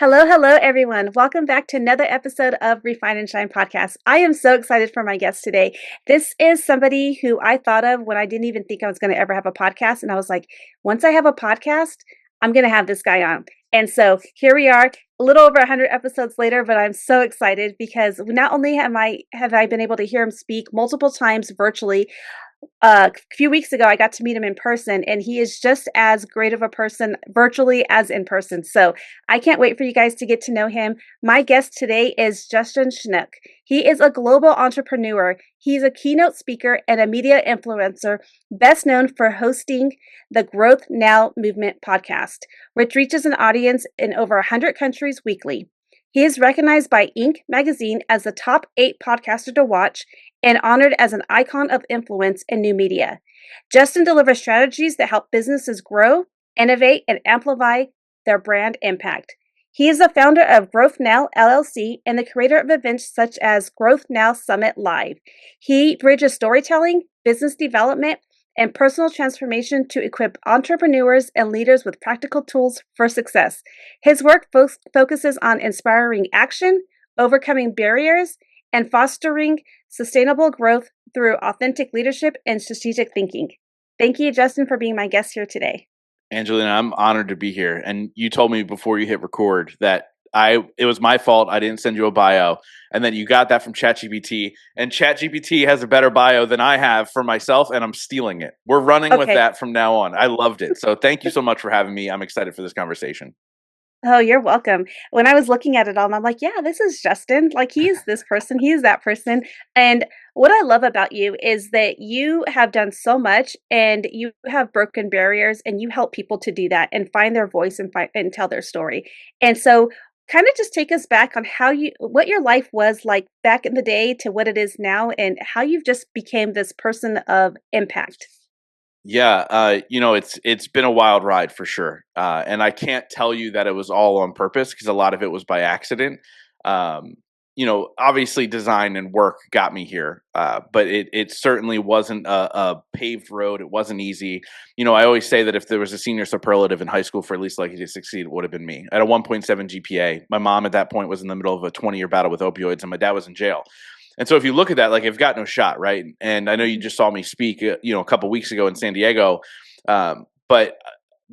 Hello, hello, everyone. Welcome back to another episode of Refine and Shine podcast. I am so excited for my guest today. This is somebody who I thought of when I didn't even think I was going to ever have a podcast. And I was like, once I have a podcast, I'm going to have this guy on. And so here we are, a little over 100 episodes later, but I'm so excited because not only have I been able to hear him speak multiple times virtually, a few weeks ago, I got to meet him in person, and he is just as great of a person virtually as in person. So I can't wait for you guys to get to know him. My guest today is Justin Schenck. He is a global entrepreneur. He's a keynote speaker and a media influencer, best known for hosting the Growth Now Movement podcast, which reaches an audience in over 100 countries weekly. He is recognized by Inc. magazine as the top 8 podcaster to watch and honored as an icon of influence in new media. Justin delivers strategies that help businesses grow, innovate, and amplify their brand impact. He is the founder of Growth Now LLC and the creator of events such as Growth Now Summit Live. He bridges storytelling, business development, and personal transformation to equip entrepreneurs and leaders with practical tools for success. His work focuses on inspiring action, overcoming barriers, and fostering sustainable growth through authentic leadership and strategic thinking. Thank you, Justin, for being my guest here today. Angelina, I'm honored to be here. And you told me before you hit record that it was my fault I didn't send you a bio, and then you got that from ChatGPT. And ChatGPT has a better bio than I have for myself, and I'm stealing it. We're running with that from now on. I loved it. So thank you so much for having me. I'm excited for this conversation. Oh, you're welcome. When I was looking at it all, I'm like, yeah, this is Justin. Like, he's this person, he's that person. And what I love about you is that you have done so much and you have broken barriers and you help people to do that and find their voice and tell their story. And so, kind of just take us back on what your life was like back in the day to what it is now and how you've just became this person of impact. Yeah, it's been a wild ride for sure, and I can't tell you that it was all on purpose because a lot of it was by accident. Obviously, design and work got me here, but it certainly wasn't a paved road. It wasn't easy. I always say that if there was a senior superlative in high school for at least likely to succeed, it would have been me. I had a 1.7 GPA. My mom at that point was in the middle of a 20-year battle with opioids, and my dad was in jail. And so if you look at that, like I've got no shot, right? And I know you just saw me speak, a couple weeks ago in San Diego, but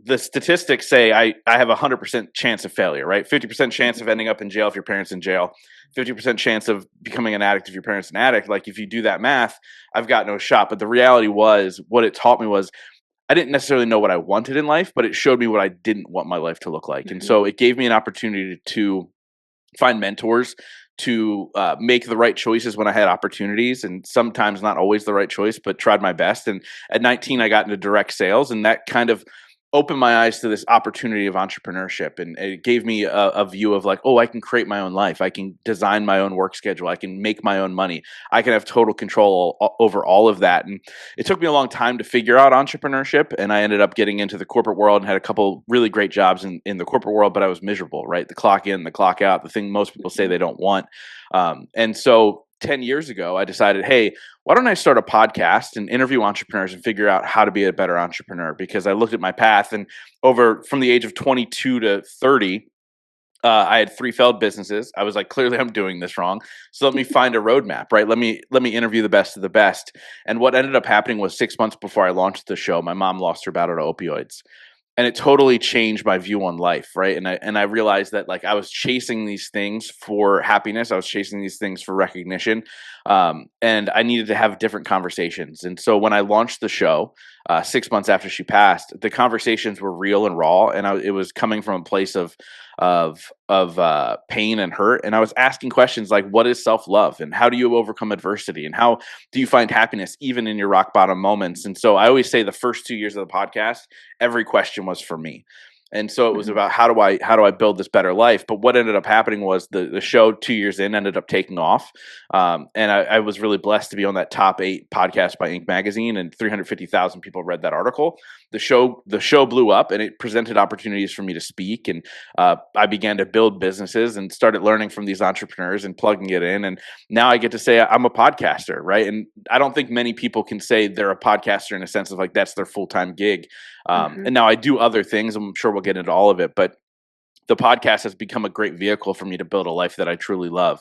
the statistics say I have a 100% chance of failure, right? 50% chance of ending up in jail if your parents in jail, 50% chance of becoming an addict if your parents an addict. Like if you do that math, I've got no shot. But the reality was, what it taught me was I didn't necessarily know what I wanted in life, but it showed me what I didn't want my life to look like. And Mhm. so it gave me an opportunity to find mentors to make the right choices when I had opportunities, and sometimes not always the right choice, but tried my best. And at 19, I got into direct sales, and that kind of opened my eyes to this opportunity of entrepreneurship. And it gave me a view of like, oh, I can create my own life. I can design my own work schedule. I can make my own money. I can have total control over all of that. And it took me a long time to figure out entrepreneurship. And I ended up getting into the corporate world and had a couple really great jobs in the corporate world, but I was miserable, right? The clock in, the clock out, the thing most people say they don't want. And so 10 years ago, I decided, hey, why don't I start a podcast and interview entrepreneurs and figure out how to be a better entrepreneur? Because I looked at my path, and from the age of 22 to 30, I had 3 failed businesses. I was like, clearly I'm doing this wrong. So let me find a roadmap, right? Let me interview the best of the best. And what ended up happening was 6 months before I launched the show, my mom lost her battle to opioids. And it totally changed my view on life, right? And I realized that like I was chasing these things for happiness, I was chasing these things for recognition, and I needed to have different conversations. And so when I launched the show 6 months after she passed, the conversations were real and raw, and it was coming from a place of pain and hurt. And I was asking questions like, what is self-love, and how do you overcome adversity, and how do you find happiness even in your rock bottom moments? And so I always say the first 2 years of the podcast, every question was for me. And so it was Mhm. about how do I build this better life? But what ended up happening was the show 2 years in ended up taking off, and I was really blessed to be on that top 8 podcast by Inc. magazine, and 350,000 people read that article. The show blew up, and it presented opportunities for me to speak, and I began to build businesses and started learning from these entrepreneurs and plugging it in. And now I get to say I'm a podcaster, right? And I don't think many people can say they're a podcaster in a sense of like that's their full-time gig. Mhm. And now I do other things. I'm sure we'll get into all of it, but the podcast has become a great vehicle for me to build a life that I truly love.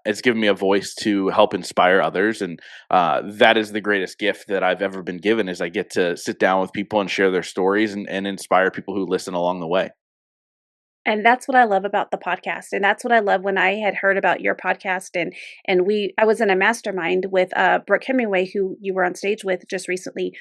It's given me a voice to help inspire others, and that is the greatest gift that I've ever been given. Is I get to sit down with people and share their stories and inspire people who listen along the way. And that's what I love about the podcast, and that's what I love when I had heard about your podcast, and I was in a mastermind with, Brooke Hemingway, who you were on stage with just recently,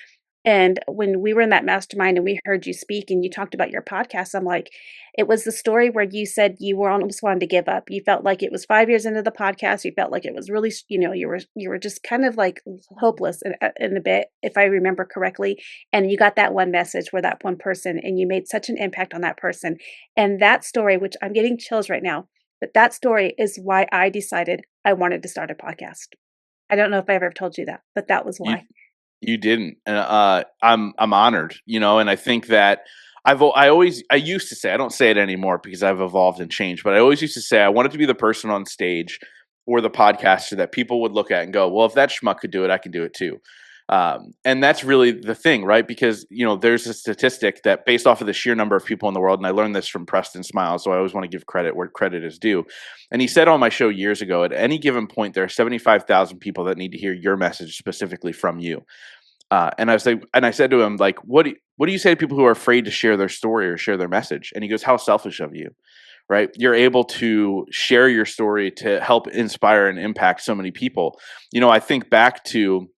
and when we were in that mastermind and we heard you speak and you talked about your podcast, I'm like, it was the story where you said you were almost wanting to give up. You felt like it was 5 years into the podcast, you felt like it was really, you were just kind of like hopeless in a bit, if I remember correctly, and you got that one message where that one person and you made such an impact on that person. And that story, which I'm getting chills right now, but that story is why I decided I wanted to start a podcast. I don't know if I ever told you that, but that was You why. you didn't, and I'm honored, and I think that I used to say, I don't say it anymore because I've evolved and changed, but I always used to say I wanted to be the person on stage or the podcaster that people would look at and go, well, if that schmuck could do it, I can do it too. And that's really the thing, right? Because there's a statistic that based off of the sheer number of people in the world, and I learned this from Preston Smiles, so I always want to give credit where credit is due. And he said on my show years ago, at any given point, there are 75,000 people that need to hear your message specifically from you. And I was like, and I said to him, like, what do you say to people who are afraid to share their story or share their message? And he goes, how selfish of you, right? You're able to share your story to help inspire and impact so many people. I think back to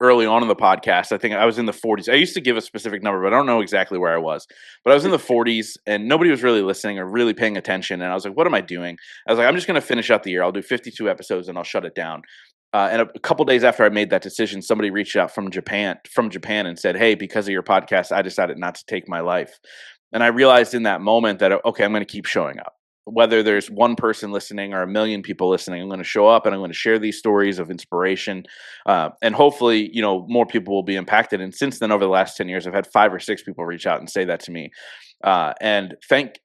early on in the podcast. I think I was in the 40s. I used to give a specific number, but I don't know exactly where I was. But I was in the 40s and nobody was really listening or really paying attention. And I was like, what am I doing? I was like, I'm just going to finish out the year. I'll do 52 episodes and I'll shut it down. And a couple days after I made that decision, somebody reached out from Japan and said, hey, because of your podcast, I decided not to take my life. And I realized in that moment that, okay, I'm going to keep showing up. Whether there's one person listening or a million people listening, I'm going to show up and I'm going to share these stories of inspiration. And hopefully, more people will be impacted. And since then, over the last 10 years, I've had 5 or 6 people reach out and say that to me. And thank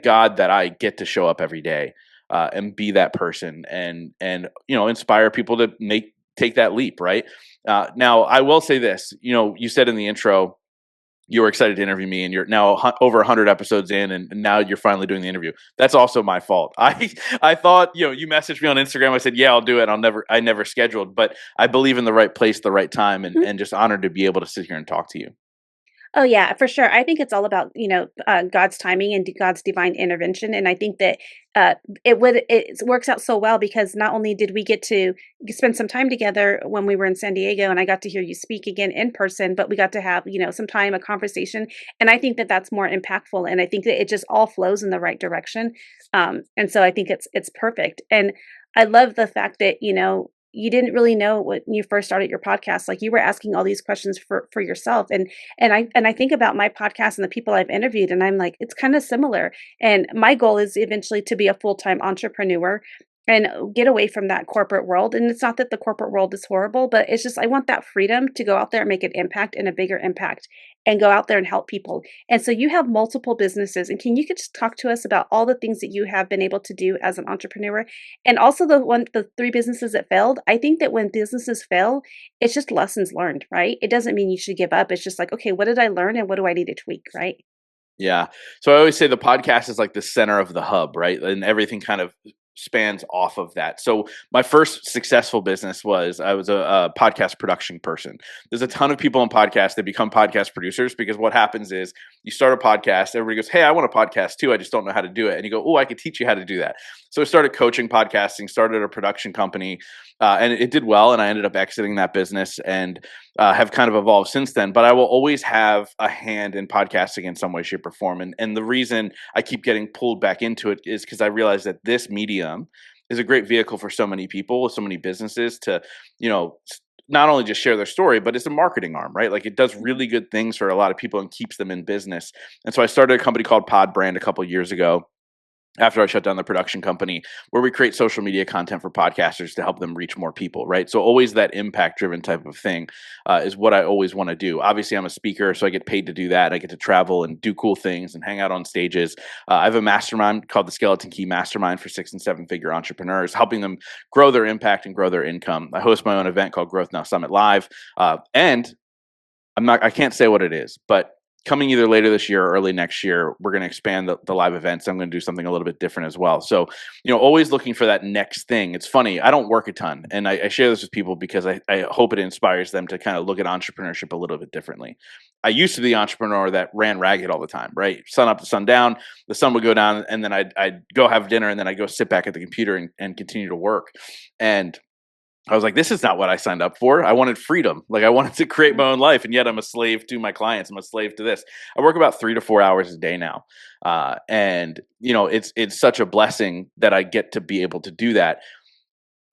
God that I get to show up every day and be that person and inspire people to take that leap. Right now, I will say this. You said in the intro you were excited to interview me, and you're now over 100 episodes in, and now you're finally doing the interview. That's also my fault. I thought you messaged me on Instagram. I said, yeah, I'll do it. I never scheduled, but I believe in the right place, the right time, and just honored to be able to sit here and talk to you. Oh yeah, for sure. I think it's all about, God's timing and God's divine intervention. And I think that it works out so well because not only did we get to spend some time together when we were in San Diego, and I got to hear you speak again in person, but we got to have some time, a conversation, and I think that that's more impactful. And I think that it just all flows in the right direction. And so I think it's perfect. And I love the fact that you didn't really know when you first started your podcast, like you were asking all these questions for yourself. And I think about my podcast and the people I've interviewed, and I'm like, it's kind of similar. And my goal is eventually to be a full-time entrepreneur and get away from that corporate world. And it's not that the corporate world is horrible, but it's just I want that freedom to go out there and make an impact and a bigger impact and go out there and help people. And so you have multiple businesses. And can you just talk to us about all the things that you have been able to do as an entrepreneur? And also the 3 businesses that failed. I think that when businesses fail, it's just lessons learned, right? It doesn't mean you should give up. It's just like, okay, what did I learn and what do I need to tweak, right? Yeah. So I always say the podcast is like the center of the hub, right? And everything kind of spans off of that. So my first successful business was I was a podcast production person. There's a ton of people in podcasts that become podcast producers because what happens is you start a podcast, everybody goes, hey, I want a podcast too. I just don't know how to do it. And you go, oh, I could teach you how to do that. So I started coaching podcasting, started a production company, and it did well. And I ended up exiting that business and have kind of evolved since then. But I will always have a hand in podcasting in some way, shape, or form. And the reason I keep getting pulled back into it is because I realize that this medium is a great vehicle for so many people, so many businesses to, not only just share their story, but it's a marketing arm, right? Like it does really good things for a lot of people and keeps them in business. And so I started a company called Pod Brand a couple years ago after I shut down the production company, where we create social media content for podcasters to help them reach more people, right? So always that impact driven type of thing is what I always want to do. Obviously, I'm a speaker, so I get paid to do that. I get to travel and do cool things and hang out on stages. I have a mastermind called the Skeleton Key Mastermind for 6 and 7 figure entrepreneurs, helping them grow their impact and grow their income. I host my own event called Growth Now Summit Live. And I can't say what it is, but coming either later this year or early next year, we're going to expand the live events. I'm going to do something a little bit different as well. So, always looking for that next thing. It's funny. I don't work a ton, and I share this with people because I hope it inspires them to kind of look at entrepreneurship a little bit differently. I used to be the entrepreneur that ran ragged all the time, right? Sun up to sun down, the sun would go down, and then I'd go have dinner, and then I'd go sit back at the computer and continue to work. And I was like, this is not what I signed up for. I wanted freedom. Like I wanted to create my own life, and yet I'm a slave to my clients. I'm a slave to this. I work about 3 to 4 hours a day now, and it's such a blessing that I get to be able to do that.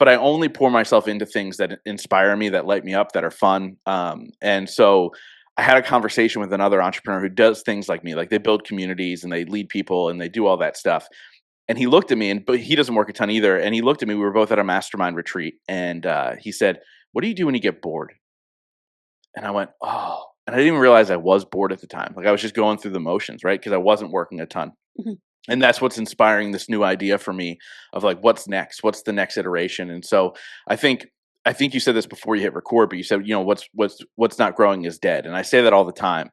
But I only pour myself into things that inspire me, that light me up, that are fun. And so I had a conversation with another entrepreneur who does things like me, like they build communities and they lead people and they do all that stuff. And he looked at me, but he doesn't work a ton either. And he looked at me. We were both at a mastermind retreat, and he said, "What do you do when you get bored?" And I went, "Oh." And I didn't even realize I was bored at the time. Like I was just going through the motions, right? Because I wasn't working a ton. Mhm. And that's what's inspiring this new idea for me of like, what's next? What's the next iteration? And so I think you said this before you hit record, but you said, what's not growing is dead. And I say that all the time.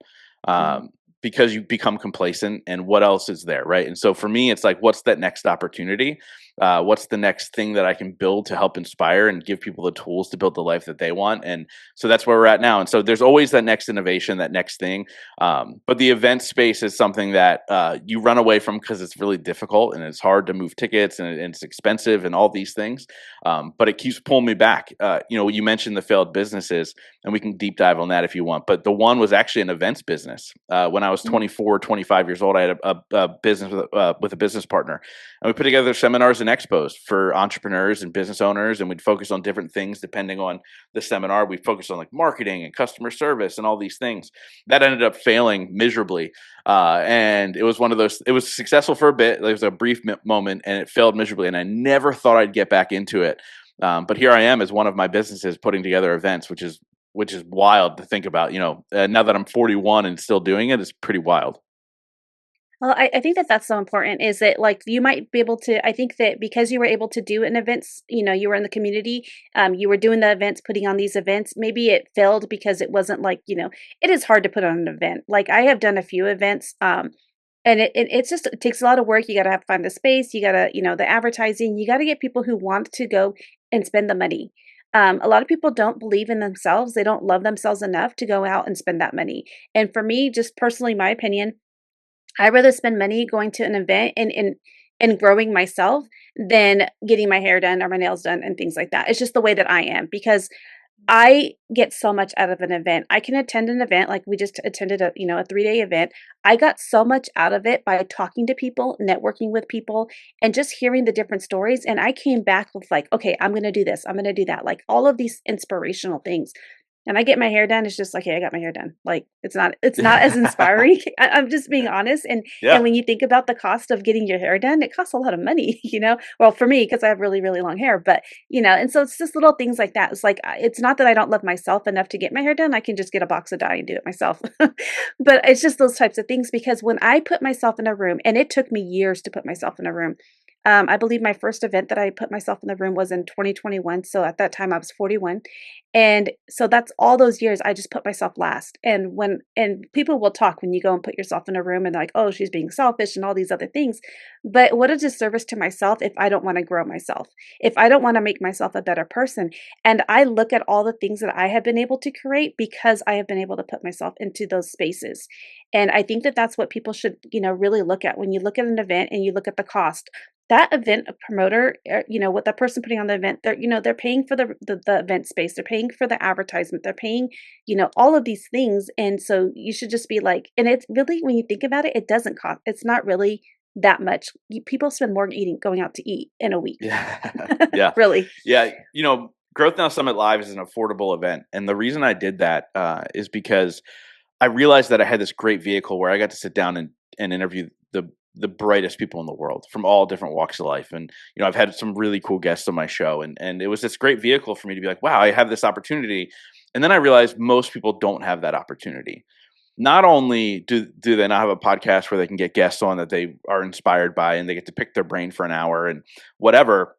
Mhm. Um, because you become complacent, and what else is there, right? And so for me, it's like, what's that next opportunity? What's the next thing that I can build to help inspire and give people the tools to build the life that they want? And so that's where we're at now. And so there's always that next innovation, that next thing. But the event space is something that you run away from because it's really difficult and it's hard to move tickets and it's expensive and all these things. But it keeps pulling me back. You mentioned the failed businesses, and we can deep dive on that if you want. But the one was actually an events business. When I was Mhm. 24, 25 years old, I had a business with a business partner, and we put together seminars and expos for entrepreneurs and business owners, and we'd focus on different things depending on the seminar. We focused on like marketing and customer service and all these things. That ended up failing miserably, and it was one of those. It was successful for a bit. There was a brief moment, and it failed miserably. And I never thought I'd get back into it. But here I am as one of my businesses putting together events, which is wild to think about. Now that I'm 41 and still doing it, it's pretty wild. Well, I think that that's so important is that like you might be able to, I think that because you were able to do an events, you were in the community, you were doing the events, putting on these events, maybe it failed because it wasn't like, it is hard to put on an event. Like I have done a few events, and it's just, it takes a lot of work. You got to have find the space, you got to, the advertising, you got to get people who want to go and spend the money. A lot of people don't believe in themselves. They don't love themselves enough to go out and spend that money. And for me, just personally, my opinion, I'd rather spend money going to an event and growing myself than getting my hair done or my nails done and things like that. It's just the way that I am because I get so much out of an event. I can attend an event like we just attended a 3-day event. I got so much out of it by talking to people, networking with people, and just hearing the different stories. And I came back with like, okay, I'm going to do this. I'm going to do that. Like all of these inspirational things. And I get my hair done, it's just like, "Hey, I got my hair done." Like, it's not as inspiring. I'm just being honest, and Yeah. when you think about the cost of getting your hair done, it costs a lot of money, you know? Well, for me, because I have really, really long hair, but, and so it's just little things like that. It's like, it's not that I don't love myself enough to get my hair done, I can just get a box of dye and do it myself. But it's just those types of things because when I put myself in a room and it took me years to put myself in a room, I believe my first event that I put myself in the room was in 2021, so at that time I was 41. And so that's all those years I just put myself last. And people will talk when you go and put yourself in a room and like, "Oh, she's being selfish," and all these other things. But what a disservice to myself if I don't want to grow myself, if I don't want to make myself a better person. And I look at all the things that I have been able to create because I have been able to put myself into those spaces. And I think that that's what people should, really look at when you look at an event and you look at the cost. That event promoter, what the person putting on the event, they're paying for the event space, they're paying for the advertisement, they're paying, all of these things. And so you should just be like, and it's really, when you think about it, it doesn't cost, it's not really that much. People spend more eating, going out to eat in a week. Yeah. Yeah. Really. Yeah. Growth Now Summit Live is an affordable event. And the reason I did that is because I realized that I had this great vehicle where I got to sit down and interview the brightest people in the world from all different walks of life. And, I've had some really cool guests on my show, and it was this great vehicle for me to be like, wow, I have this opportunity. And then I realized most people don't have that opportunity. Not only do they not have a podcast where they can get guests on that they are inspired by and they get to pick their brain for an hour and whatever,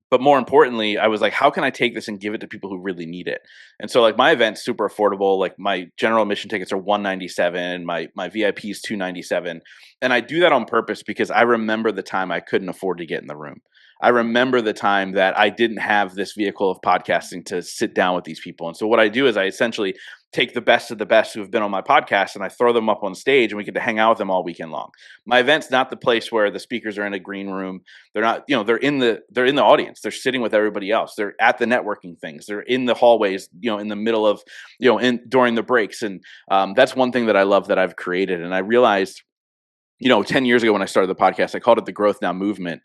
But more importantly, I was like, how can I take this and give it to people who really need it? And so like my event's super affordable. Like my general admission tickets are 197, my VIP is 297. And I do that on purpose because I remember the time I couldn't afford to get in the room. I remember the time that I didn't have this vehicle of podcasting to sit down with these people. And so what I do is I essentially take the best of the best who have been on my podcast and I throw them up on stage and we get to hang out with them all weekend long. My event's not the place where the speakers are in a green room. They're not, they're in the audience. They're sitting with everybody else. They're at the networking things. They're in the hallways, in the middle of, during the breaks. And that's one thing that I love that I've created. And I realized, 10 years ago when I started the podcast, I called it the Growth Now Movement.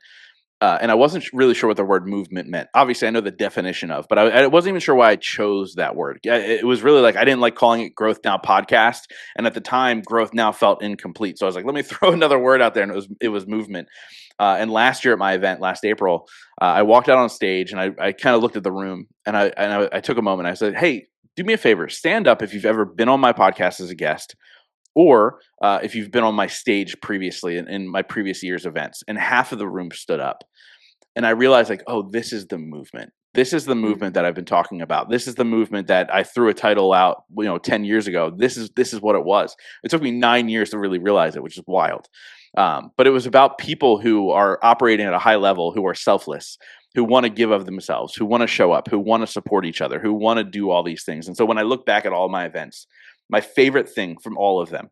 And I wasn't really sure what the word movement meant. Obviously, I know the definition of, but I wasn't even sure why I chose that word. It was really like I didn't like calling it Growth Now Podcast, and at the time, Growth Now felt incomplete. So I was like, let me throw another word out there, and it was movement. And last year at my event, last April, I walked out on stage and I kind of looked at the room, and I took a moment. I said, "Hey, do me a favor, stand up if you've ever been on my podcast as a guest." Or if you've been on my stage previously in my previous year's events, and half of the room stood up. And I realized like, oh, this is the movement. This is the movement that I've been talking about. This is the movement that I threw a title out, 10 years ago. This is what it was. It took me 9 years to really realize it, which is wild. But it was about people who are operating at a high level, who are selfless, who want to give of themselves, who want to show up, who want to support each other, who want to do all these things. And so when I look back at all my events, my favorite thing from all of them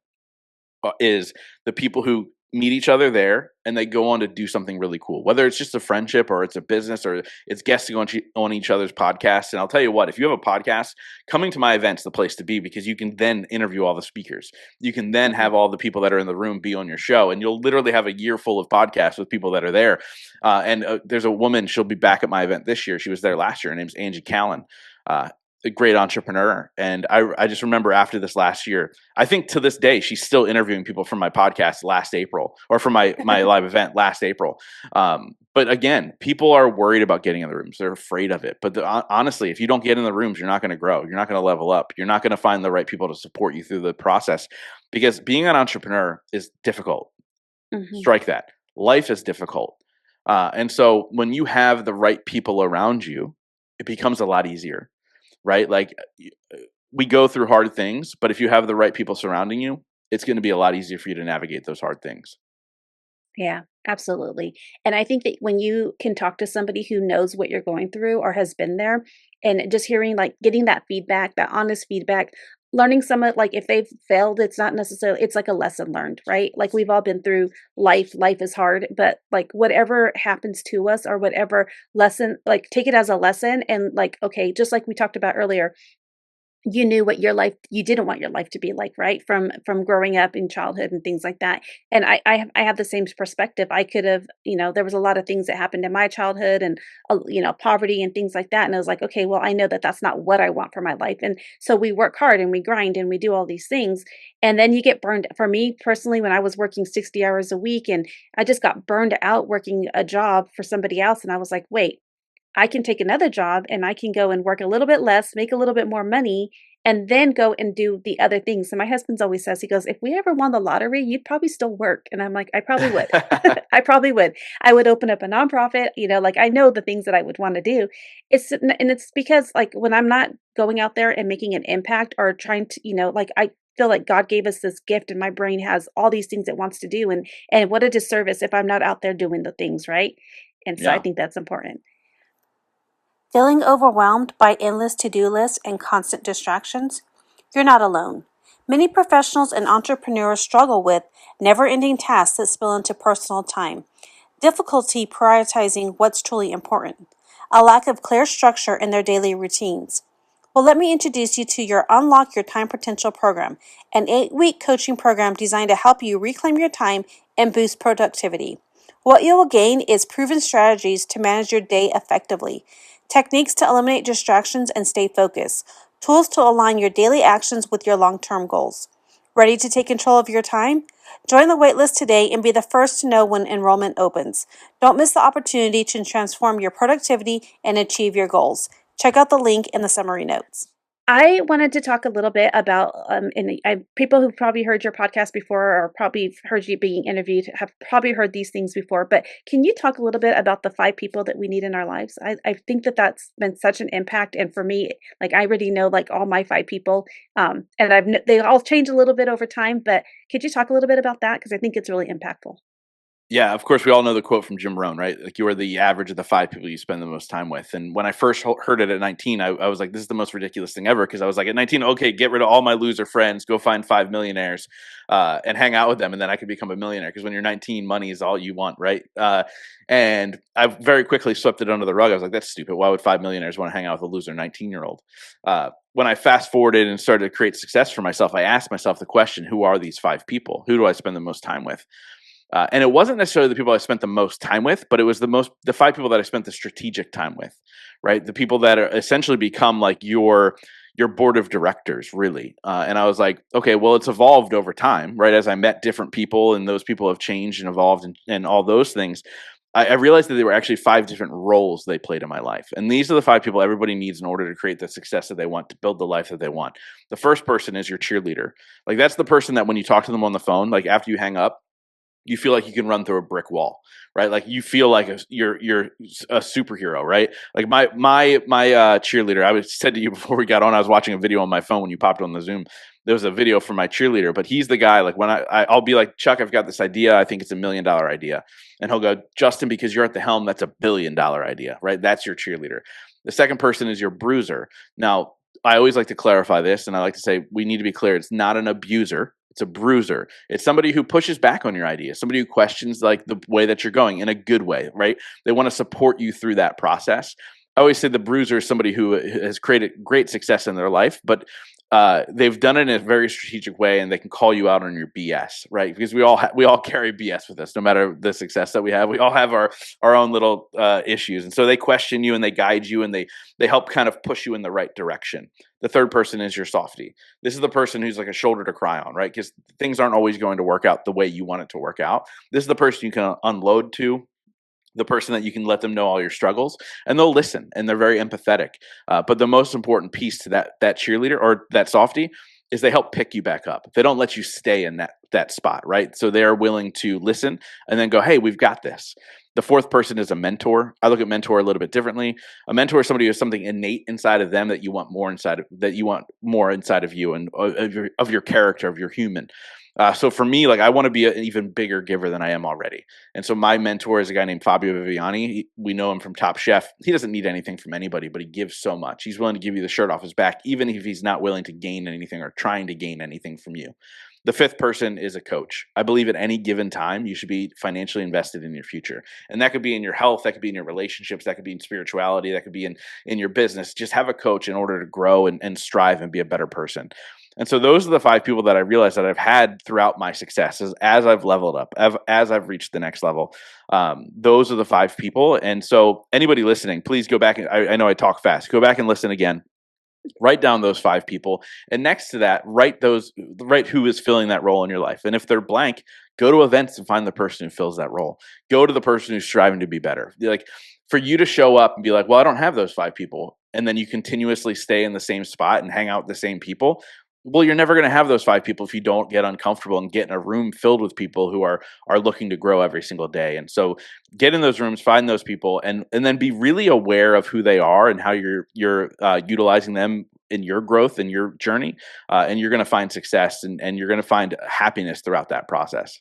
is the people who meet each other there and they go on to do something really cool, whether it's just a friendship or it's a business or it's guesting on each other's podcasts. And I'll tell you what, if you have a podcast, coming to my event's the place to be, because you can then interview all the speakers. You can then have all the people that are in the room be on your show, and you'll literally have a year full of podcasts with people that are there. There's a woman, she'll be back at my event this year. She was there last year. Her name's Angie Callan. A great entrepreneur. And I just remember after this last year, I think to this day, she's still interviewing people from my podcast last April, or from my live event last April. But again, people are worried about getting in the rooms. They're afraid of it. But honestly, if you don't get in the rooms, you're not going to grow. You're not going to level up. You're not going to find the right people to support you through the process, because being an entrepreneur is difficult. Mm-hmm. Strike that. Life is difficult. And so when you have the right people around you, it becomes a lot easier. Right? Like we go through hard things, but if you have the right people surrounding you, it's going to be a lot easier for you to navigate those hard things. Yeah, absolutely. And I think that when you can talk to somebody who knows what you're going through or has been there, and just hearing, like, getting that feedback, that honest feedback, learning some of, like, if they've failed, it's not necessarily, it's like a lesson learned, right? Like, we've all been through life. Life is hard, but like whatever happens to us or whatever lesson, like, take it as a lesson. And like, okay, just like we talked about earlier, you knew what your life, you didn't want your life to be like, right? From growing up in childhood and things like that. And I have the same perspective. I could have, there was a lot of things that happened in my childhood, and poverty and things like that. And I was like, okay, well, I know that that's not what I want for my life. And so we work hard and we grind and we do all these things, and then you get burned. For me personally, when I was working 60 hours a week, and I just got burned out working a job for somebody else, and I was like, wait, I can take another job and I can go and work a little bit less, make a little bit more money, and then go and do the other things. So my husband's always says, he goes, if we ever won the lottery, you'd probably still work. And I'm like, I probably would. I probably would. I would open up a nonprofit, like, I know the things that I would want to do. It's because, like, when I'm not going out there and making an impact or trying to, like, I feel like God gave us this gift and my brain has all these things it wants to do. And what a disservice if I'm not out there doing the things, right? And so I think that's important. Feeling overwhelmed by endless to-do lists and constant distractions? You're not alone. Many professionals and entrepreneurs struggle with never-ending tasks that spill into personal time, difficulty prioritizing what's truly important, a lack of clear structure in their daily routines. Well, let me introduce you to your Unlock Your Time Potential program, an 8-week coaching program designed to help you reclaim your time and boost productivity. What you will gain is proven strategies to manage your day effectively, techniques to eliminate distractions and stay focused, tools to align your daily actions with your long-term goals. Ready to take control of your time? Join the waitlist today and be the first to know when enrollment opens. Don't miss the opportunity to transform your productivity and achieve your goals. Check out the link in the summary notes. I wanted to talk a little bit about, people who've probably heard your podcast before or probably heard you being interviewed have probably heard these things before. But can you talk a little bit about the five people that we need in our lives? I think that that's been such an impact. And for me, like I already know like all my five people, and they all change a little bit over time. But could you talk a little bit about that? Because I think it's really impactful. Yeah, of course, we all know the quote from Jim Rohn, right? Like you are the average of the five people you spend the most time with. And when I first heard it at 19, I was like, this is the most ridiculous thing ever. Cause I was like, at 19, okay, get rid of all my loser friends, go find five millionaires and hang out with them. And then I could become a millionaire. Cause when you're 19, money is all you want, right? And I very quickly swept it under the rug. I was like, that's stupid. Why would five millionaires want to hang out with a loser 19-year-old? When I fast forwarded and started to create success for myself, I asked myself the question, who are these five people? Who do I spend the most time with? And it wasn't necessarily the people I spent the most time with, but it was the five people that I spent the strategic time with, right? The people that are essentially become like your board of directors, really. And I was like, okay, well, it's evolved over time, right? As I met different people, and those people have changed and evolved, and all those things. I realized that there were actually five different roles they played in my life, and these are the five people everybody needs in order to create the success that they want, to build the life that they want. The first person is your cheerleader. Like that's the person that when you talk to them on the phone, like after you hang up, you feel like you can run through a brick wall, right? Like you feel like you're a superhero, right? Like my cheerleader. I was said to you before we got on. I was watching a video on my phone when you popped on the Zoom. There was a video from my cheerleader, but he's the guy. Like when I'll be like, Chuck, I've got this idea. I think it's $1 million idea, and he'll go, Justin, because you're at the helm, that's $1 billion idea, right? That's your cheerleader. The second person is your bruiser. Now, I always like to clarify this, and I like to say we need to be clear. It's not an abuser. It's a bruiser. It's somebody who pushes back on your ideas, somebody who questions like the way that you're going in a good way, right? They want to support you through that process. I always say the bruiser is somebody who has created great success in their life, but they've done it in a very strategic way, and they can call you out on your BS, right? Because we all carry BS with us, no matter the success that we have. We all have our own little issues, and so they question you and they guide you and they help kind of push you in the right direction. The third person is your softie. This is the person who's like a shoulder to cry on, right? Because things aren't always going to work out the way you want it to work out. This is the person you can unload to, the person that you can let them know all your struggles, and they'll listen, and they're very empathetic. But the most important piece to that cheerleader or that softie is they help pick you back up. They don't let you stay in that spot, right? So they're willing to listen and then go, hey, we've got this. The fourth person is a mentor. I look at mentor a little bit differently. A mentor is somebody who has something innate inside of them that you want more inside of you, and of your character, of your human. So for me, like I want to be an even bigger giver than I am already. And so my mentor is a guy named Fabio Viviani. We know him from Top Chef. He doesn't need anything from anybody, but he gives so much. He's willing to give you the shirt off his back, even if he's not willing to gain anything or trying to gain anything from you. The fifth person is a coach. I believe at any given time, you should be financially invested in your future. And that could be in your health, that could be in your relationships, that could be in spirituality, that could be in your business. Just have a coach in order to grow and strive and be a better person. And so those are the five people that I realized that I've had throughout my successes as I've leveled up, as I've reached the next level. Those are the five people. And so anybody listening, please go back. And I know I talk fast. Go back and listen again. Write down those five people, and next to that, write who is filling that role in your life. And if they're blank, go to events and find the person who fills that role. Go to the person who's striving to be better. Like for you to show up and be like, well, I don't have those five people, and then you continuously stay in the same spot and hang out with the same people. Well, you're never going to have those five people if you don't get uncomfortable and get in a room filled with people who are looking to grow every single day. And so get in those rooms, find those people, and then be really aware of who they are and how you're utilizing them in your growth and your journey. And you're going to find success, and you're going to find happiness throughout that process.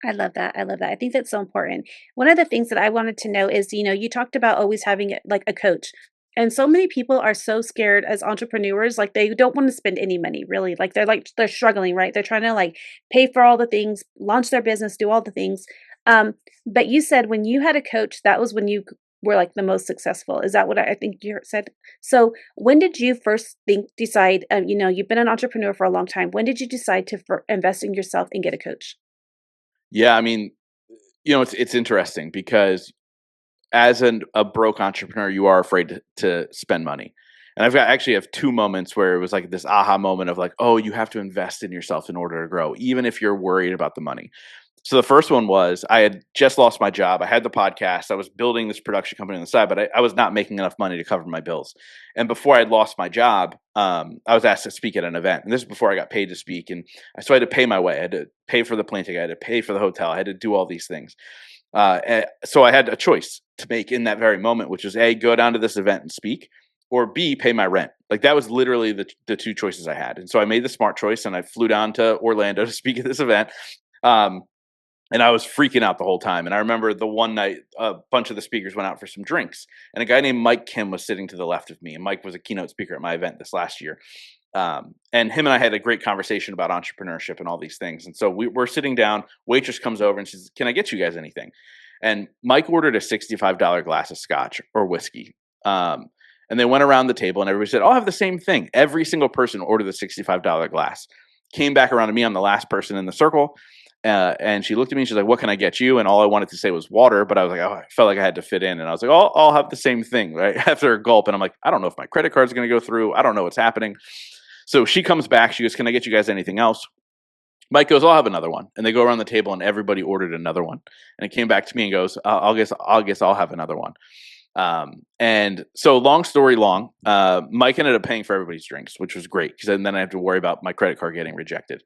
I love that. I love that. I think that's so important. One of the things that I wanted to know is, you talked about always having like a coach. And so many people are so scared as entrepreneurs, like they don't want to spend any money really. They're struggling, right? They're trying to like pay for all the things, launch their business, do all the things. But you said when you had a coach, that was when you were like the most successful. Is that what I think you said? So when did you first decide, you've been an entrepreneur for a long time. When did you decide to invest in yourself and get a coach? Yeah, I mean, it's interesting because as a broke entrepreneur, you are afraid to spend money. And actually have two moments where it was like this aha moment of like, oh, you have to invest in yourself in order to grow, even if you're worried about the money. So the first one was I had just lost my job. I had the podcast. I was building this production company on the side, but I was not making enough money to cover my bills. And before I had lost my job, I was asked to speak at an event. And this is before I got paid to speak. And so I had to pay my way. I had to pay for the plane ticket. I had to pay for the hotel. I had to do all these things. So I had a choice to make in that very moment, which is A, go down to this event and speak, or B, pay my rent. Like that was literally the two choices I had. And so I made the smart choice and I flew down to Orlando to speak at this event. Um, and I was freaking out the whole time. And I remember the one night, a bunch of the speakers went out for some drinks, and a guy named Mike Kim was sitting to the left of me. And Mike was a keynote speaker at my event this last year. And him and I had a great conversation about entrepreneurship and all these things. And so we're sitting down. Waitress comes over and says, "Can I get you guys anything?" And Mike ordered a $65 glass of scotch or whiskey. And they went around the table, and everybody said, "I'll have the same thing." Every single person ordered the $65 glass. Came back around to me. I'm the last person in the circle. And she looked at me and she's like, "What can I get you?" And all I wanted to say was water, but I was like, oh, I felt like I had to fit in. And I was like, I'll have the same thing, right? After a gulp. And I'm like, I don't know if my credit card's going to go through. I don't know what's happening. So she comes back. She goes, "Can I get you guys anything else?" Mike goes, "I'll have another one." And they go around the table and everybody ordered another one. And it came back to me and goes, I'll guess I'll have another one. And so long story long, Mike ended up paying for everybody's drinks, which was great because then I have to worry about my credit card getting rejected.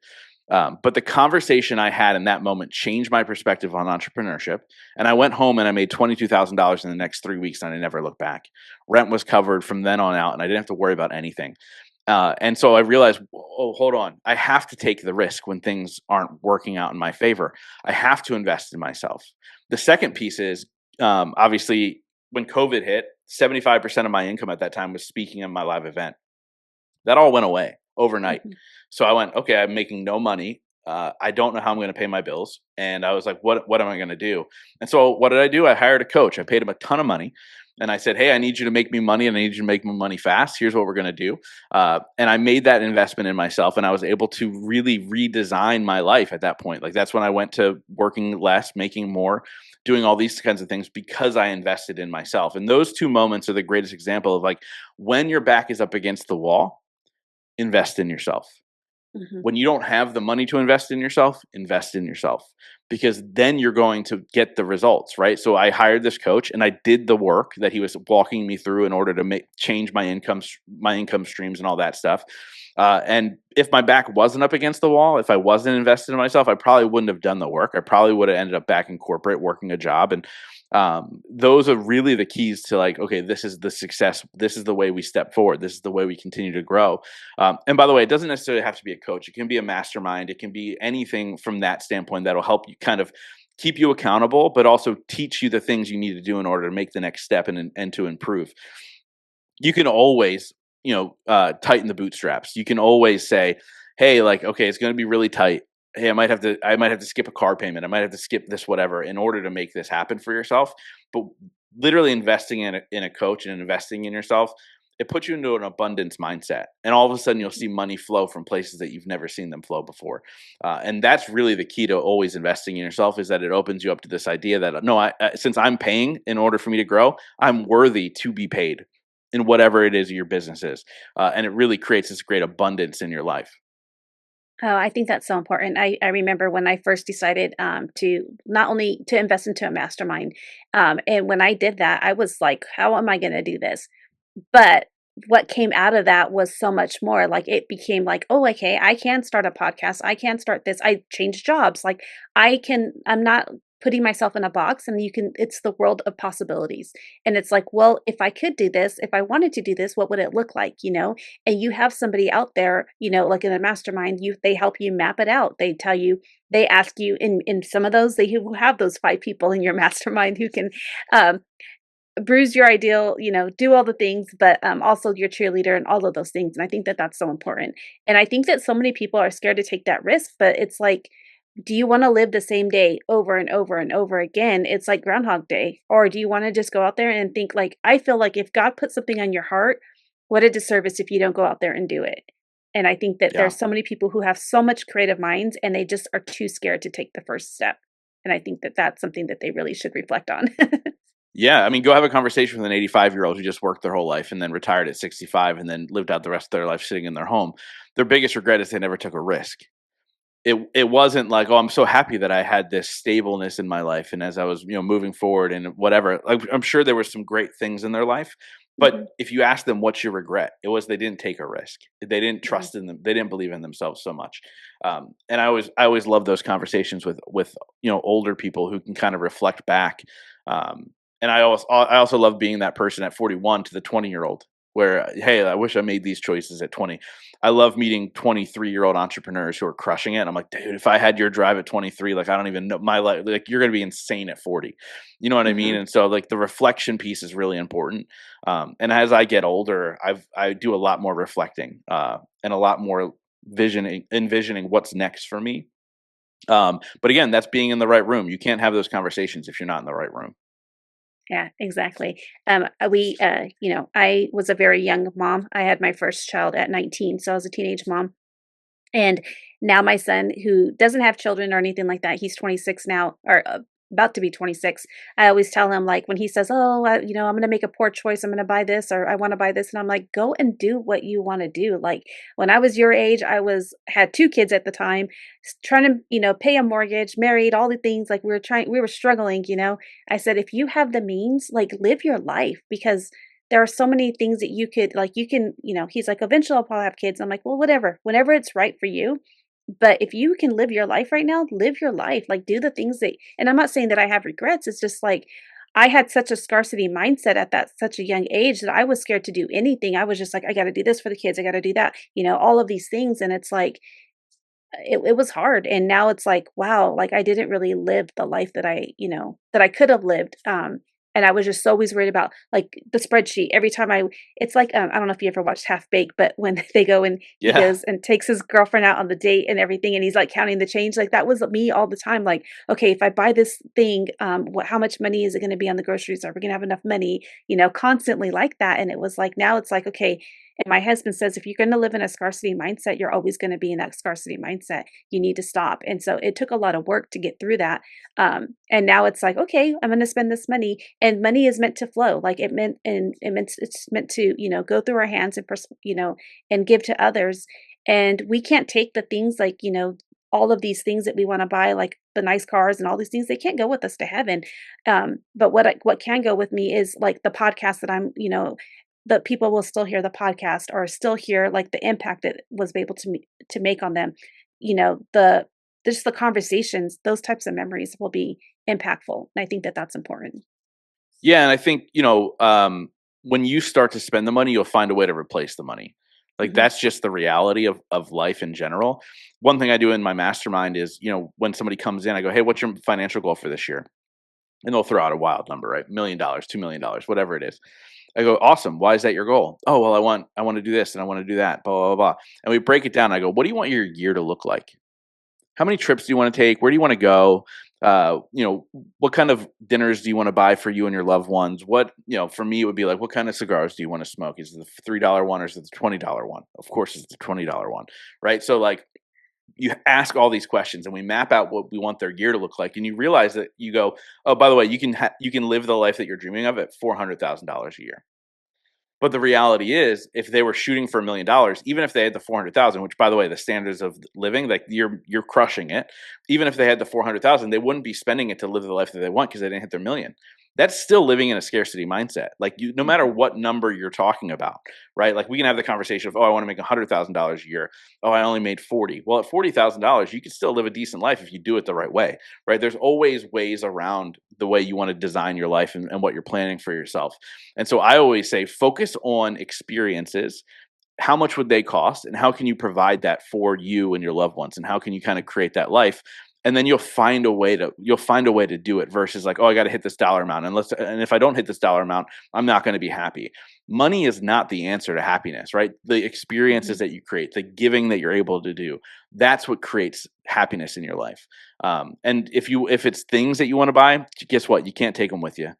But the conversation I had in that moment changed my perspective on entrepreneurship. And I went home and I made $22,000 in the next 3 weeks, and I never looked back. Rent was covered from then on out, and I didn't have to worry about anything. And so I realized, oh, hold on. I have to take the risk when things aren't working out in my favor. I have to invest in myself. The second piece is obviously when COVID hit, 75% of my income at that time was speaking at my live event. That all went away overnight. Mhm. So I went, okay, I'm making no money. I don't know how I'm going to pay my bills. And I was like, what am I going to do? And so what did I do? I hired a coach. I paid him a ton of money. And I said, "Hey, I need you to make me money, and I need you to make me money fast. Here's what we're going to do." And I made that investment in myself, and I was able to really redesign my life at that point. Like that's when I went to working less, making more, doing all these kinds of things because I invested in myself. And those two moments are the greatest example of like when your back is up against the wall, invest in yourself. Mhm. When you don't have the money to invest in yourself because then you're going to get the results, right? So I hired this coach and I did the work that he was walking me through in order to change my income streams and all that stuff. And if my back wasn't up against the wall, if I wasn't invested in myself, I probably wouldn't have done the work. I probably would have ended up back in corporate working a job. And those are really the keys to like, okay, this is the success. This is the way we step forward. This is the way we continue to grow. And by the way, it doesn't necessarily have to be a coach. It can be a mastermind. It can be anything from that standpoint that'll help you kind of keep you accountable, but also teach you the things you need to do in order to make the next step and to improve. You can always, tighten the bootstraps. You can always say, "Hey, like, okay, it's going to be really tight. Hey, I might have to skip a car payment. I might have to skip this, whatever, in order to make this happen for yourself." But literally investing in a coach and investing in yourself, it puts you into an abundance mindset, and all of a sudden you'll see money flow from places that you've never seen them flow before. And that's really the key to always investing in yourself, is that it opens you up to this idea that no, since I'm paying in order for me to grow, I'm worthy to be paid in whatever it is your business is, and it really creates this great abundance in your life. Oh, I think that's so important. I remember when I first decided to not only to invest into a mastermind, and when I did that, I was like, "How am I going to do this?" But what came out of that was so much more. Like it became like, "Oh, okay, I can start a podcast. I can start this. I changed jobs. Like I'm not putting myself in a box, and it's the world of possibilities." And it's like, well, if I could do this, if I wanted to do this, what would it look like, And you have somebody out there, like in a mastermind, they help you map it out. They tell you, they ask you in some of those, they who have those 5 people in your mastermind who can um bruise your ideal, do all the things, but also your cheerleader and all of those things. And I think that that's so important. And I think that so many people are scared to take that risk, but it's like, do you want to live the same day over and over and over again? It's like Groundhog Day. Or do you want to just go out there and think, like, I feel like if God put something on your heart, what a disservice if you don't go out there and do it. And I think that Yeah. there's so many people who have so much creative minds and they just are too scared to take the first step. And I think that that's something that they really should reflect on. Yeah, I mean, go have a conversation with an 85-year-old who just worked their whole life and then retired at 65 and then lived out the rest of their life sitting in their home. Their biggest regret is they never took a risk. it wasn't like, oh, I'm so happy that I had this stableness in my life, and as I was, moving forward and whatever, like, I'm sure there were some great things in their life, but Mhm. if you ask them what's your regret, it was they didn't take a risk. They didn't Mhm. trust in them. They didn't believe in themselves so much. And I always love those conversations with older people who can kind of reflect back. Um, and I also love being that person at 41 to the 20-year-old where, hey, I wish I made these choices at 20. I love meeting 23-year-old entrepreneurs who are crushing it. And I'm like, dude, if I had your drive at 23, like, I don't even know my life. Like, you're going to be insane at 40. You know what I mean? Mhm. And so, like, the reflection piece is really important. And as I get older, I do a lot more reflecting, and a lot more envisioning what's next for me. But again, that's being in the right room. You can't have those conversations if you're not in the right room. Yeah, exactly. I was a very young mom. I had my first child at 19, so I was a teenage mom. And now my son, who doesn't have children or anything like that, he's 26 now, or about to be 26. I always tell him, like, when he says, "Oh, I'm going to make a poor choice. I'm going to buy this, or I want to buy this," and I'm like, "Go and do what you want to do." Like, when I was your age, I was had two kids at the time, trying to, pay a mortgage, married, all the things. Like, we were struggling. I said, if you have the means, like, live your life, because there are so many things that you could, like, he's like, eventually I'll probably have kids. I'm like, well, whatever, whenever it's right for you. But if you can live your life right now, live your life. Like, do the things and I'm not saying that I have regrets. It's just like, I had such a scarcity mindset at that such a young age that I was scared to do anything. I was just like, I got to do this for the kids. I got to do that, all of these things. And it's like, it was hard, and now it's like, wow, like, I didn't really live the life that I could have lived, and I was just always worried about, like, the spreadsheet every time it's like, I don't know if you ever watched Half Baked, but when they go and he Yeah. goes and takes his girlfriend out on the date and everything, and he's, like, counting the change, like, that was me all the time, like, "Okay, if I buy this thing, how much money is it gonna be on the groceries? Are we gonna have enough money?" Constantly like that, and it was like, now it's like, okay, and my husband says, if you're going to live in a scarcity mindset, you're always going to be in that scarcity mindset. You need to stop. And so it took a lot of work to get through that. And now it's like, okay, I'm going to spend this money, and money is meant to flow. Like, it's meant to, go through our hands and, and give to others. And we can't take the things like, all of these things that we want to buy, like the nice cars and all these things, they can't go with us to heaven. But what can go with me is like the podcast that that people will still hear the podcast or still hear, like, the impact it was able to make on them. The just the conversations, those types of memories will be impactful, and I think that that's important. Yeah, and I think, when you start to spend the money, you'll find a way to replace the money. Like, Mhm. that's just the reality of life in general. One thing I do in my mastermind is, when somebody comes in, I go, "Hey, what's your financial goal for this year?" And they'll throw out a wild number, right? $1 million, $2 million, whatever it is. I go, "Awesome. Why is that your goal?" "Oh, well, I want to do this and I want to do that, blah, blah, blah." And we break it down. I go, "What do you want your year to look like? How many trips do you want to take? Where do you want to go? What kind of dinners do you want to buy for you and your loved ones? For me, it would be like, what kind of cigars do you want to smoke? Is it the $3 one or is it the $20 one? Of course, it's the $20 one, right? So, like, you ask all these questions and we map out what we want their year to look like, and you realize that you go, oh, by the way, you can live the life that you're dreaming of at $400,000 a year. But the reality is, if they were shooting for $1 million, even if they had the 400,000, which, by the way, the standards of living, like, you're crushing it. Even if they had the 400,000, they wouldn't be spending it to live the life that they want because they didn't hit their million. That's still living in a scarcity mindset. Like, no matter Mhm. what number you're talking about, right? Like, we can have the conversation of, oh, I want to make $100,000 a year. Oh, I only made 40. Well, at $40,000, you can still live a decent life if you do it the right way, right? There's always ways around the way you want to design your life and what you're planning for yourself. And so I always say, focus on experiences. How much would they cost? And how can you provide that for you and your loved ones? And how can you kind of create that life? And then you'll find a way to do it versus like, oh, I got to hit this dollar amount. And if I don't hit this dollar amount, I'm not going to be happy. Money is not the answer to happiness, right? The experiences Mhm. that you create, the giving that you're able to do, that's what creates happiness in your life. And if it's things that you want to buy, guess what? You can't take them with you.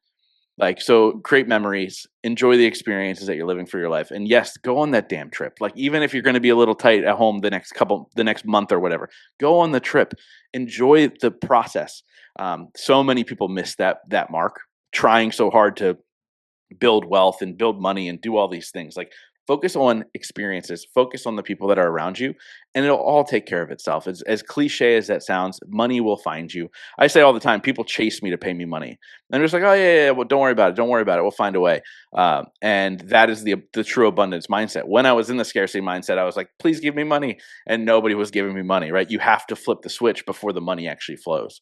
Like, so create memories, enjoy the experiences that you're living for your life. And yes, go on that damn trip. Like, even if you're going to be a little tight at home the next month or whatever, go on the trip, enjoy the process. So many people miss that mark, trying so hard to build wealth and build money and do all these things. Like, Focus on experiences, focus on the people that are around you, and it'll all take care of itself. As cliche as that sounds, money will find you. I say all the time, people chase me to pay me money. And they're just like, oh, yeah, well, don't worry about it. Don't worry about it. We'll find a way. And that is the true abundance mindset. When I was in the scarcity mindset, I was like, please give me money. And nobody was giving me money, right? You have to flip the switch before the money actually flows.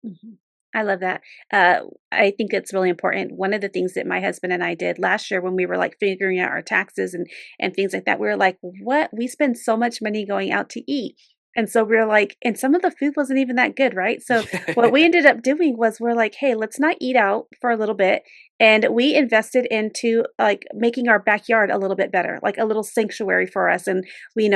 Mhm. I love that. Uh, I think it's really important. One of the things that my husband and I did last year when we were like figuring out our taxes and things like that, we were like, "What? We spend so much money going out to eat." And so we were like, and some of the food wasn't even that good, right? So what we ended up doing was we're like, "Hey, let's not eat out for a little bit." And we invested into like making our backyard a little bit better, like a little sanctuary for us. And we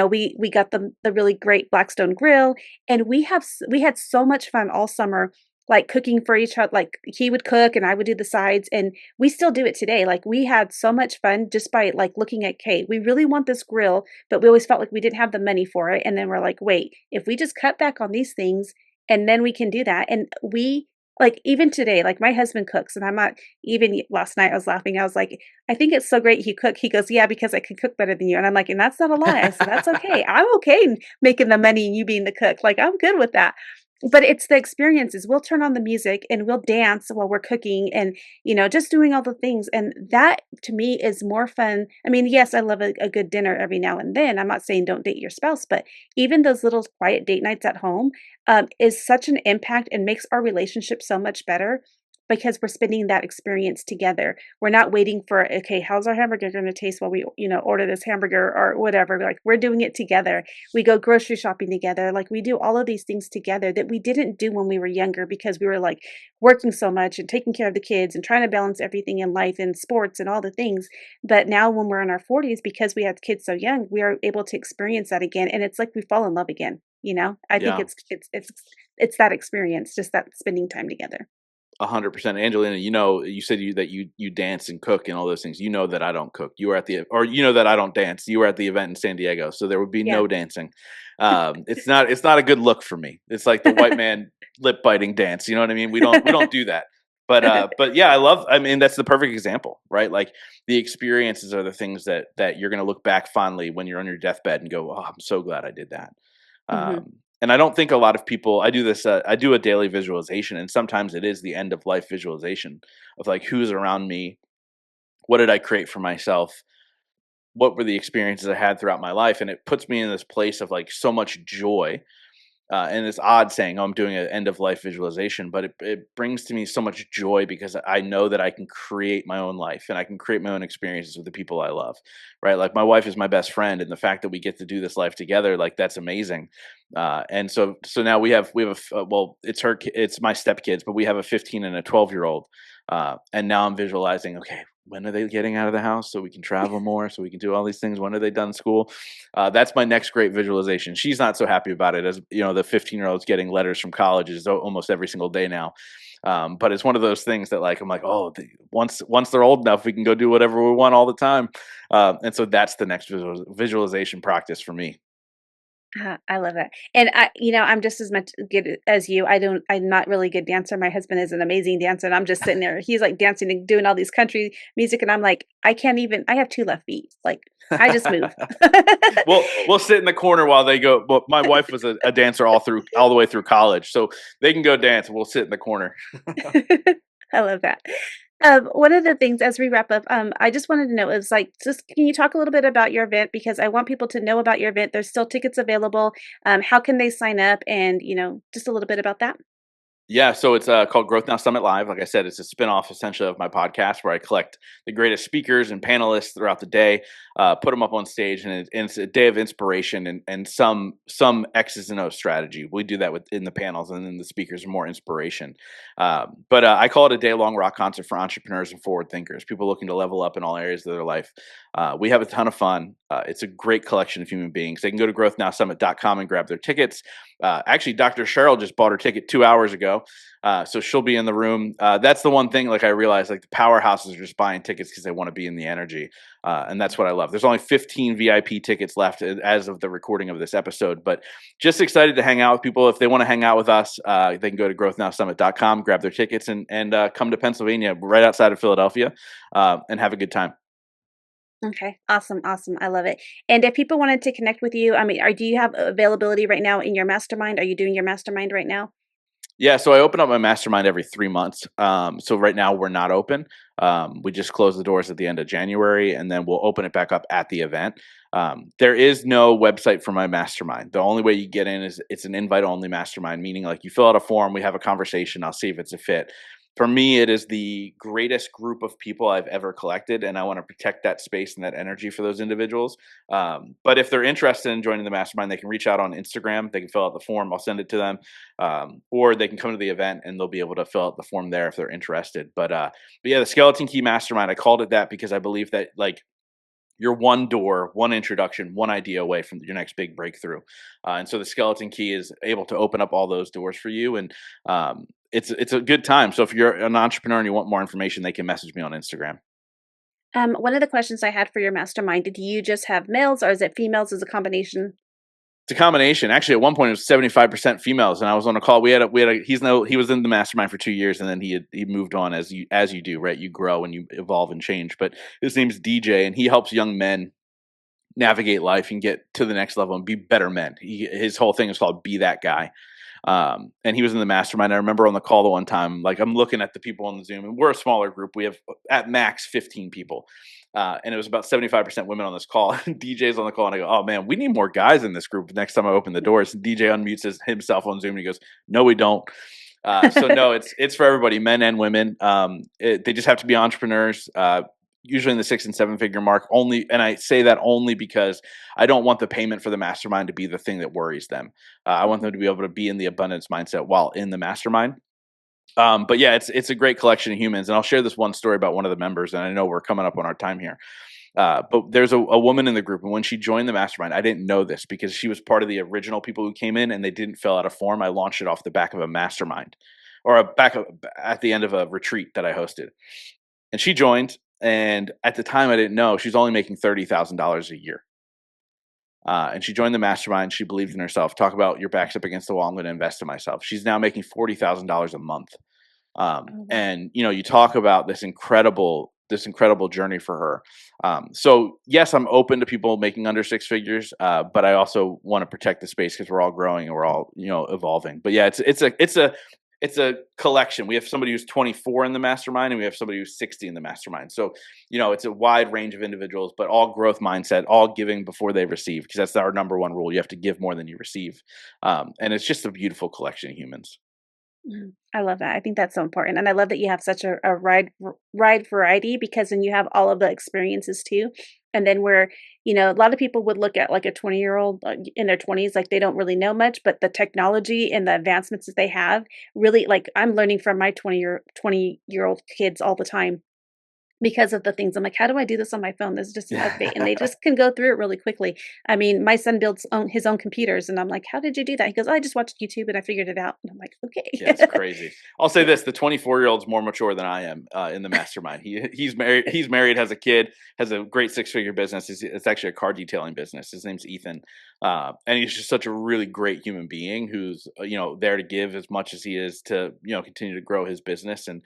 got the really great Blackstone grill, and we had so much fun all summer like cooking for each other. Like he would cook and I would do the sides, and we still do it today. Like we had so much fun just by like looking at, Kate, we really want this grill, but we always felt like we didn't have the money for it. And then we're like, wait, if we just cut back on these things and then we can do that. And we like even today, like my husband cooks, and I'm not even last night I was laughing. I was like, I think it's so great he cook. He goes, yeah, because I can cook better than you. And I'm like, and that's not a lie. I said, that's okay. I'm okay making the money and you being the cook. Like I'm good with that. But it's the experiences. We'll turn on the music and we'll dance while we're cooking and, just doing all the things. And that to me is more fun. I mean, yes, I love a good dinner every now and then. I'm not saying don't date your spouse, but even those little quiet date nights at home is such an impact and makes our relationship so much better because we're spending that experience together. We're not waiting for, okay, how's our hamburger going to taste while we, order this hamburger or whatever. Like we're doing it together. We go grocery shopping together. Like we do all of these things together that we didn't do when we were younger because we were like working so much and taking care of the kids and trying to balance everything in life and sports and all the things. But now when we're in our 40s, because we had kids so young, we are able to experience that again. And it's like we fall in love again. I think Yeah. it's that experience, just that spending time together. 100%. Angelina, you said that you dance and cook and all those things. You know that I don't cook. You were at the or you know that I don't dance. You were at the event in San Diego, so there would be Yeah. no dancing. It's not a good look for me. It's like the white man lip biting dance. You know what I mean? We don't do that. But yeah, I mean, that's the perfect example, right? Like the experiences are the things that you're gonna look back fondly when you're on your deathbed and go, oh, I'm so glad I did that. Mhm. And I don't think a lot of people. I do this. I do a daily visualization, and sometimes it is the end of life visualization of like who's around me, what did I create for myself, what were the experiences I had throughout my life, and it puts me in this place of like so much joy. And it's odd saying, "Oh, I'm doing an end of life visualization," but it brings to me so much joy because I know that I can create my own life and I can create my own experiences with the people I love, right? Like my wife is my best friend, and the fact that we get to do this life together, like that's amazing. And so now well, it's my stepkids, but we have a 15 and a 12-year-old, and now I'm visualizing, okay, when are they getting out of the house so we can travel more, so we can do all these things? When are they done school? That's my next great visualization. She's not so happy about it, as the 15-year-old's getting letters from colleges almost every single day now. But it's one of those things that like I'm like, oh, once they're old enough, we can go do whatever we want all the time. And so that's the next visualization practice for me. I love that. And I'm just as much good as you. I'm not really a good dancer. My husband is an amazing dancer, and I'm just sitting there. He's like dancing and doing all these country music, and I'm like, I can't even. I have two left feet. Like I just move. We'll sit in the corner while they go. Well, my wife was a dancer all the way through college, so they can go dance. We'll sit in the corner. I love that. One of the things as we wrap up, I just wanted to know is like, just can you talk a little bit about your event because I want people to know about your event. There's still tickets available. How can they sign up? And just a little bit about that. Yeah, so it's called Growth Now Summit Live. Like I said, it's a spinoff essentially of my podcast where I collect the greatest speakers and panelists throughout the day, put them up on stage, and it's a day of inspiration and some X's and O's strategy. We do that within the panels, and then the speakers are more inspiration. But I call it a day long rock concert for entrepreneurs and forward thinkers, people looking to level up in all areas of their life. We have a ton of fun. It's a great collection of human beings. They can go to growthnowsummit.com and grab their tickets. Actually, Dr. Cheryl just bought her ticket 2 hours ago. So she'll be in the room. That's the one thing, like I realized, like the powerhouses are just buying tickets because they want to be in the energy. And that's what I love. There's only 15 VIP tickets left as of the recording of this episode, but just excited to hang out with people. If they want to hang out with us, they can go to growthnowsummit.com, grab their tickets and come to Pennsylvania right outside of Philadelphia, and have a good time. Okay. Awesome. Awesome. I love it. And if people wanted to connect with you, I mean, do you have availability right now in your mastermind? Are you doing your mastermind right now? Yeah, so I open up my mastermind every 3 months. So right now we're not open. We just close the doors at the end of January, and then we'll open it back up at the event. There is no website for my mastermind. The only way you get in is it's an invite only mastermind, meaning like you fill out a form, we have a conversation, I'll see if it's a fit. For me, it is the greatest group of people I've ever collected, and I want to protect that space and that energy for those individuals. But if they're interested in joining the mastermind, they can reach out on Instagram. They can fill out the form. I'll send it to them, or they can come to the event and they'll be able to fill out the form there if they're interested. But yeah, the Skeleton Key Mastermind, I called it that because I believe that like you're one door, one introduction, one idea away from your next big breakthrough. And so the Skeleton Key is able to open up all those doors for you. And it's a good time. So if you're an entrepreneur and you want more information, they can message me on Instagram. One of the questions I had for your mastermind, did you just have males or is it females as a combination? It's a combination. Actually, at one point it was 75% females, and I was on a call. He was in the mastermind for 2 years, and then he moved on as you do, right? You grow and you evolve and change. But his name's DJ, and he helps young men navigate life and get to the next level and be better men. His whole thing is called "Be That Guy." And he was in the mastermind. I remember on the call the one time, like I'm looking at the people on the Zoom, and we're a smaller group. We have at max 15 people. And it was about 75% women on this call. DJ's on the call, and I go, "Oh man, we need more guys in this group." Next time I open the doors, DJ unmutes himself on Zoom, and he goes, "No, we don't." So no, it's for everybody, men and women. They just have to be entrepreneurs. Usually in the 6 and 7 figure mark only. And I say that only because I don't want the payment for the mastermind to be the thing that worries them. I want them to be able to be in the abundance mindset while in the mastermind. But yeah, it's a great collection of humans. And I'll share this one story about one of the members. And I know we're coming up on our time here. But there's a woman in the group, and when she joined the mastermind, I didn't know this because she was part of the original people who came in and they didn't fill out a form. I launched it off the back of a mastermind or at the end of a retreat that I hosted. And she joined, and at the time I didn't know she's only making $30,000 a year. And she joined the mastermind. She believed in herself. Talk about your back's up against the wall. I'm going to invest in myself. She's now making $40,000 a month. Oh, wow. And you talk about this incredible journey for her. So yes, I'm open to people making under 6 figures, but I also want to protect the space because we're all growing and we're all evolving. But yeah, it's a collection. We have somebody who's 24 in the mastermind, and we have somebody who's 60 in the mastermind. So it's a wide range of individuals, but all growth mindset, all giving before they receive, because that's our number one rule. You have to give more than you receive, and it's just a beautiful collection of humans. I love that. I think that's so important. And I love that you have such a wide variety because then you have all of the experiences too. And then a lot of people would look at like a 20-year-old in their 20s, like they don't really know much, but the technology and the advancements that they have really, like I'm learning from my 20-year-old kids all the time because of the things. I'm like, "How do I do this on my phone? This is just an update," and they just can go through it really quickly. I mean, my son builds his own computers, and I'm like, "How did you do that?" He goes, "Oh, I just watched YouTube and I figured it out." And I'm like, Yeah, it's "Okay." crazy. I'll say this: the 24-year-old's more mature than I am in the mastermind. He's married. He's married, has a kid, has a great 6 figure business. It's actually a car detailing business. His name's Ethan, and he's just such a really great human being who's there to give as much as he is to continue to grow his business. And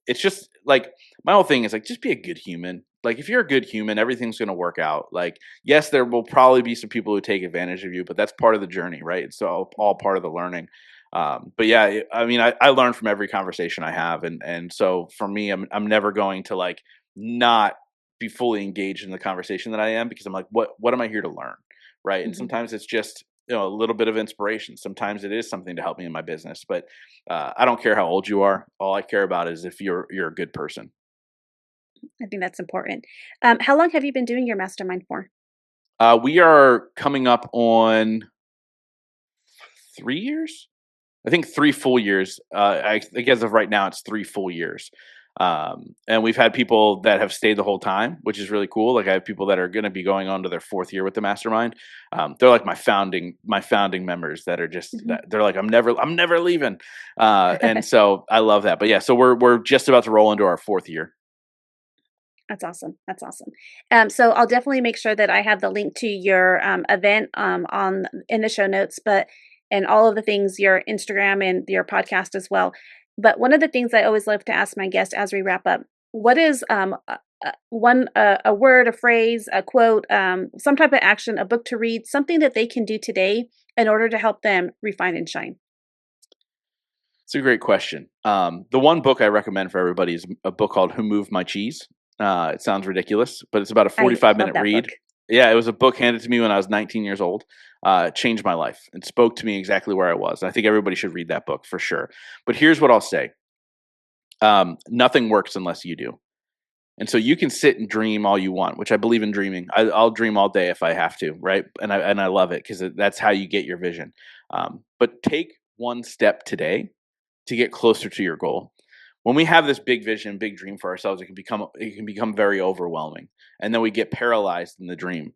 it's just like my whole thing is like just be a good human. Like if you're a good human, everything's going to work out. Like yes, there will probably be some people who take advantage of you, but that's part of the journey, right? It's all part of the learning. But yeah, I mean, I learn from every conversation I have, and so for me, I'm never going to like not be fully engaged in the conversation that I am, because I'm like, what am I here to learn, right? And Mhm. sometimes it's just a little bit of inspiration. Sometimes it is something to help me in my business, but I don't care how old you are. All I care about is if you're a good person. I think that's important. How long have you been doing your mastermind for? We are coming up on 3 years. I think 3 full years. I think as of right now, it's 3 full years. And we've had people that have stayed the whole time, which is really cool. Like I have people that are going to be going on to their fourth year with the mastermind. They're like my founding members that are just Mhm. they're like I'm never leaving. And so I love that. But yeah, so we're just about to roll into our fourth year. That's awesome. That's awesome. So I'll definitely make sure that I have the link to your event on in the show notes, but and all of the things, your Instagram and your podcast as well. But one of the things I always love to ask my guests as we wrap up, what is a word, a phrase, a quote, some type of action, a book to read, something that they can do today in order to help them refine and shine? It's a great question. The one book I recommend for everybody is a book called "Who Moved My Cheese." It sounds ridiculous, but it's about a I 45 love minute that book. read. Yeah, it was a book handed to me when I was 19 years old. It changed my life and spoke to me exactly where I was. I think everybody should read that book for sure. But here's what I'll say: nothing works unless you do. And so you can sit and dream all you want, which I believe in dreaming. I'll dream all day if I have to, right? And I love it because that's how you get your vision. But take one step today to get closer to your goal. When we have this big vision, big dream for ourselves, it can become very overwhelming, and then we get paralyzed in the dream.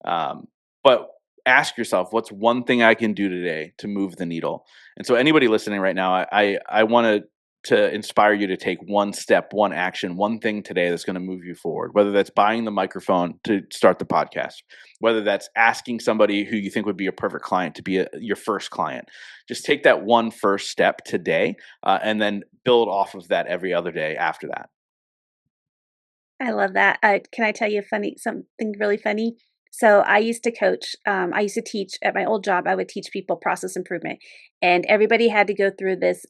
But ask yourself, what's one thing I can do today to move the needle? And so, anybody listening right now, I want to inspire you to take one step, one action, one thing today that's going to move you forward. Whether that's buying the microphone to start the podcast, whether that's asking somebody who you think would be a perfect client to be your first client. Just take that one first step today, and then build off of that every other day after that. I love that. Can I tell you something really funny? So I used to coach. I used to teach at my old job. I would teach people process improvement, and everybody had to go through this.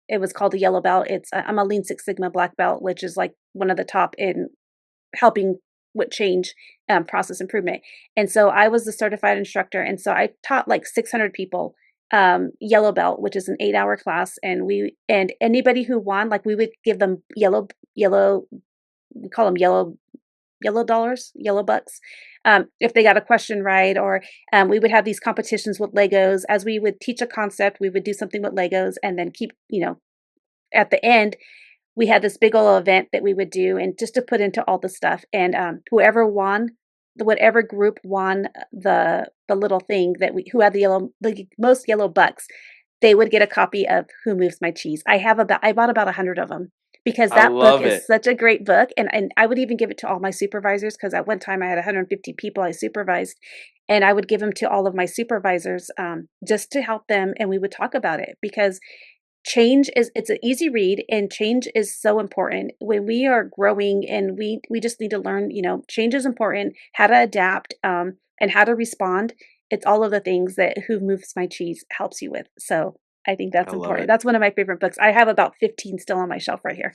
It was called a yellow belt. I'm a Lean Six Sigma black belt, which is like one of the top in helping with change, process improvement. And so I was the certified instructor, and so I taught like 600 people yellow belt, which is an 8-hour class. And anybody who won, like we would give them yellow, we call them yellow dollars, yellow bucks, if they got a question right. Or we would have these competitions with Legos. As we would teach a concept, we would do something with Legos, and then keep, at the end, we had this big old event that we would do, and just to put into all the stuff. And whoever won, whatever group won the little thing who had the most yellow bucks, they would get a copy of Who Moves My Cheese. I bought about 100 of them because I that book love is it. such a great book. And I would even give it to all my supervisors, because at one time I had 150 people I supervised, and I would give them to all of my supervisors, just to help them. And we would talk about it, because it's an easy read, and change is so important when we are growing, and we just need to learn, change is important, how to adapt, and how to respond. It's all of the things that Who Moves My Cheese helps you with. So I think I that's love important. it. That's one of my favorite books. I have about 15 still on my shelf right here.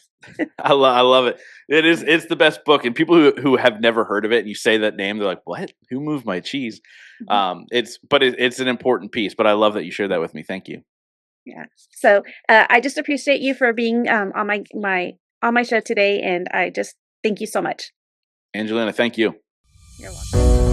I love it. It's the best book, and people who have never heard of it, and you say that name, they're like, "What? Who moved my cheese?" Mhm. It's an important piece, but I love that you shared that with me. Thank you, Yeah. So I just appreciate you for being on my show today, and I just thank you so much. Angelina. Thank you. You're welcome.